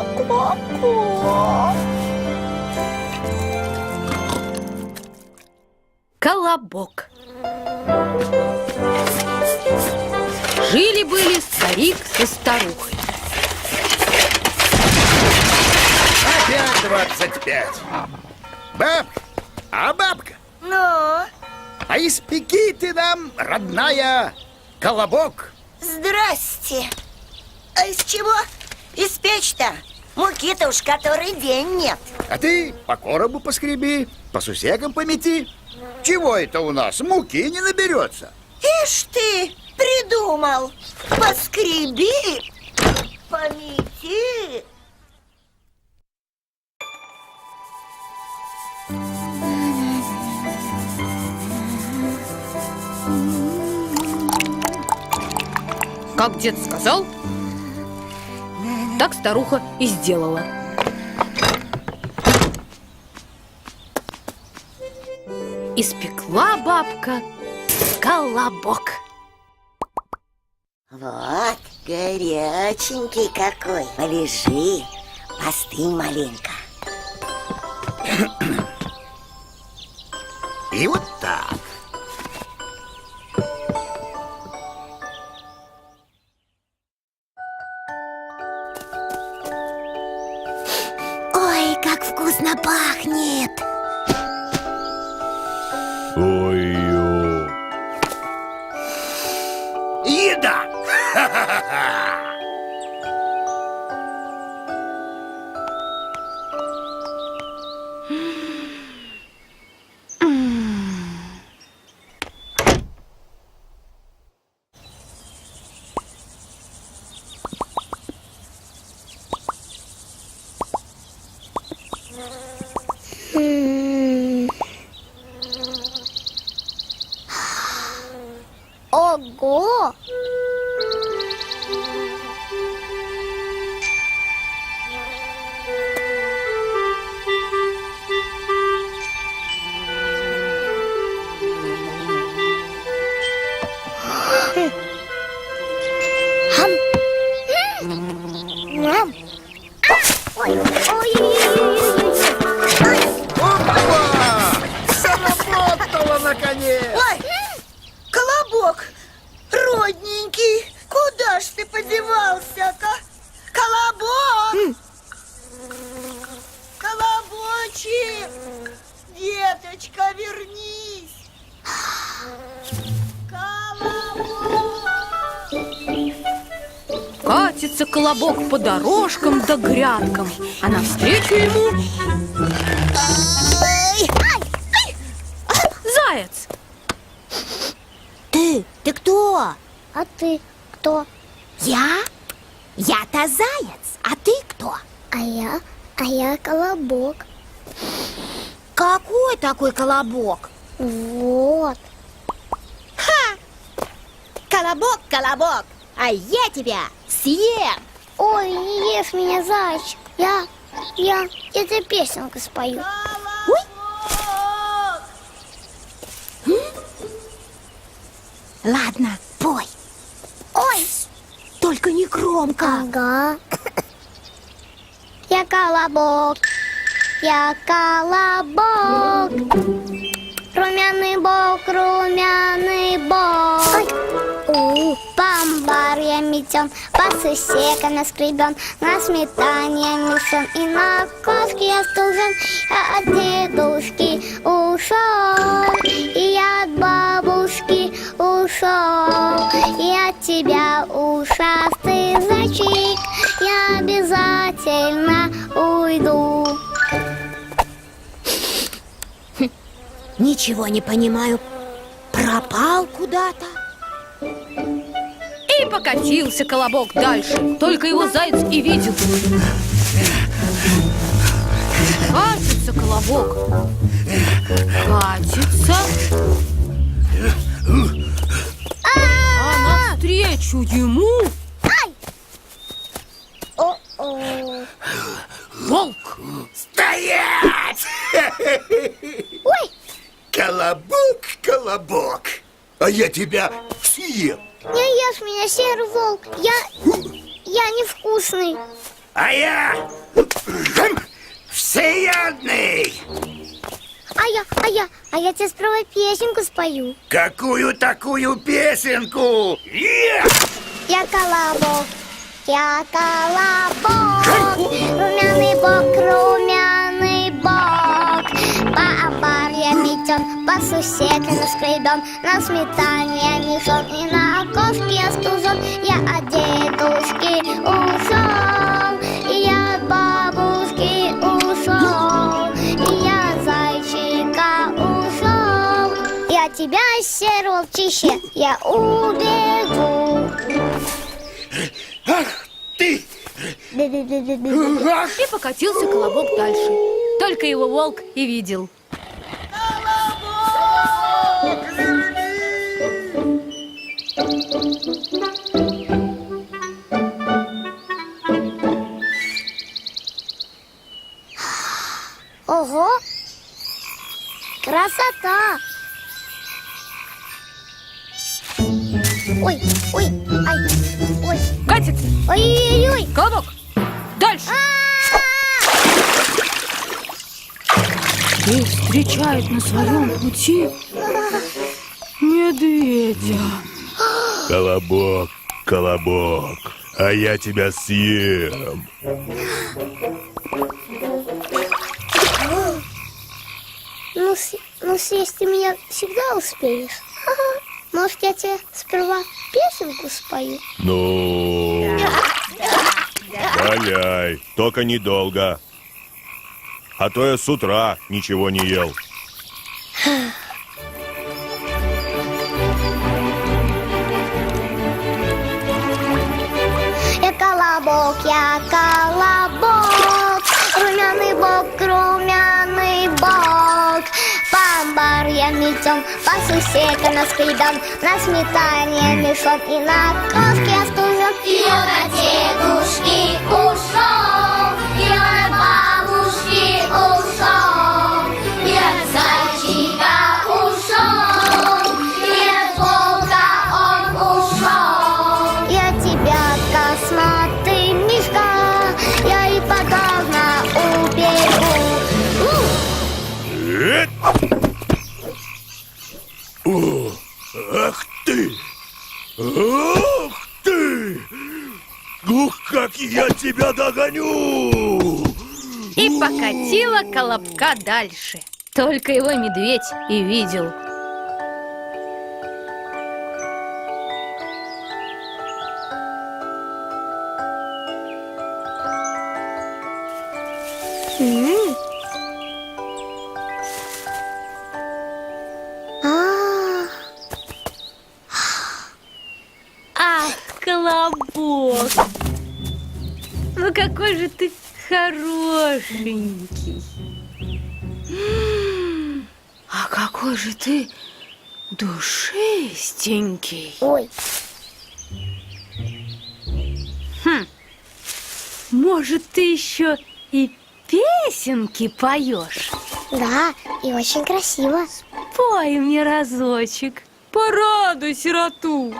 Ко-ко-ко. Колобок. Жили-были старик со старухой. Опять 25. Бабка, Ну, а испеки ты нам, родная, колобок. здрасте. А из чего испечь-то? Муки-то уж который день нет. А ты по коробу поскреби, по сусекам помети. Чего это у нас муки не наберется? Ишь ты, придумал. Поскреби, помети. Как дед сказал, так старуха и сделала. Испекла бабка колобок. Вот, горяченький какой. Полежи, постынь маленько. И вот так. Ой, как вкусно пахнет. Ой-ё. Еда! Ого! Мам! Ой, Опа! Заработала наконец! Ой, колобок, родненький, куда ж ты подевался-то? Колобок! Колобочек! Деточка, вернись! Колобок! Катится колобок по дорожкам да грядкам, а навстречу ему Ай! заяц. Ты кто? а ты кто? Я? Я-то заяц, а ты кто? А я колобок. Какой такой колобок? Вот. Колобок, колобок, а я тебя съем! Ой, не ешь меня, зайчик. Я тебе песенку спою. Ладно, пой. Ой, Только не громко. ага. Я колобок, я колобок. Румяный бок, румяный бок. Бамбар я метен, по сусекам наскребен, на сметане мешен и на кошке я стужен. Я от дедушки ушел, и я от бабушки ушел, и от тебя, ушастый зайчик, я обязательно уйду. Ничего не понимаю. Пропал куда-то. И покатился колобок дальше. Только его заяц и видел. Катится колобок. Катится. А навстречу ему О-о. волк. Стоять! Ой, Колобок, колобок, а я тебя съем. не ешь меня, серый волк. Я невкусный. А я всеядный. А я тебе справа песенку спою. Какую такую песенку? Я колобок, румяный бок, по амбарьям метем, по суседям скребем, на сметане мешок и на окошке стужем. Я от дедушки ушел, и я от бабушки ушел, и я от зайчика ушел. И от тебя, серого птище, я убегу. Ах ты! И покатился колобок дальше. Только его волк и видел. Ого! Красота! Ой, ай, ой, Катится. ой-ой-ой! Колобок, дальше. И встречает на своем пути медведя. Колобок, колобок, а я тебя съем. Ну, съесть ты меня всегда успеешь. Ага. Может, я тебе сперва песенку спою? Ну, валяй, только недолго. А то я с утра ничего не ел. Я колобок, румяный бок, по амбарьям метем, по суседям наскребем, на сметане мешок и на кошке остужем. И он от дедушки ушел, и он от бабушки ушел, и от зайчика ушел, и от волка он ушел. И от тебя, косматый мишка, я и подавно убегу. Ах ты! Ах ты! Ух, как я тебя догоню! И покатила колобка дальше. Только его медведь и видел. Ах, колобок! Ну какой же ты хорошенький! А какой же ты душистенький! Ой, Может, ты еще и песенки поешь? да, и очень красиво. Пой мне разочек, порадуй сироту.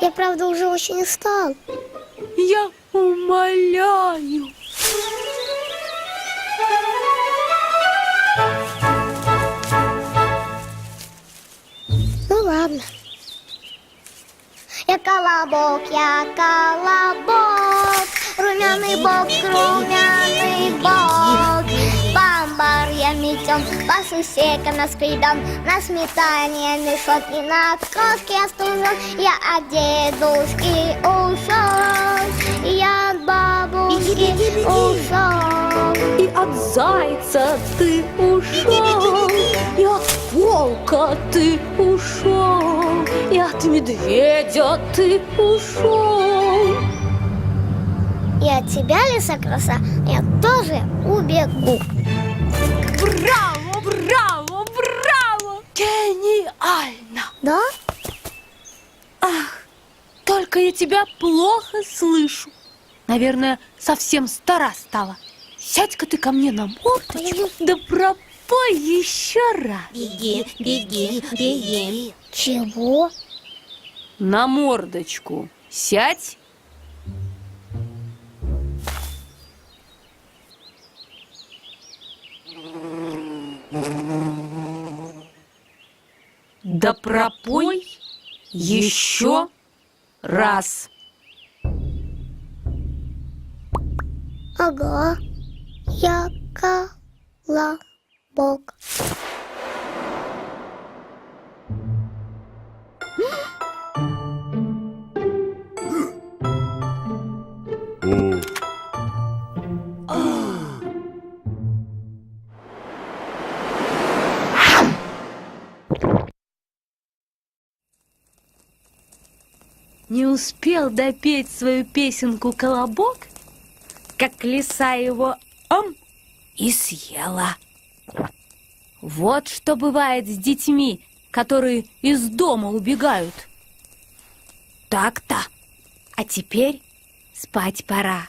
Я, правда, уже очень устал. Я умоляю. Ну ладно. Я колобок, румяный бок, по амбарьям метем, по суседям наскребем, на сметане мешок и на кошке остужем. Я от дедушки ушел, и я от бабушки ушел, И от зайца ты ушел, и от волка ты ушел, и от медведя ты ушел. и от тебя, лиса-краса, я тоже убегу. Браво, браво, браво! Гениально! Да? Ах, только я тебя плохо слышу. Наверное, совсем стара стала. Сядь-ка ты ко мне на мордочку, да пропой еще раз. Чего? На мордочку сядь Да пропой еще раз. Ага, я колобок. О, Не успел допеть свою песенку колобок, как лиса его и съела. Вот что бывает с детьми, которые из дома убегают. Так-то. А теперь спать пора.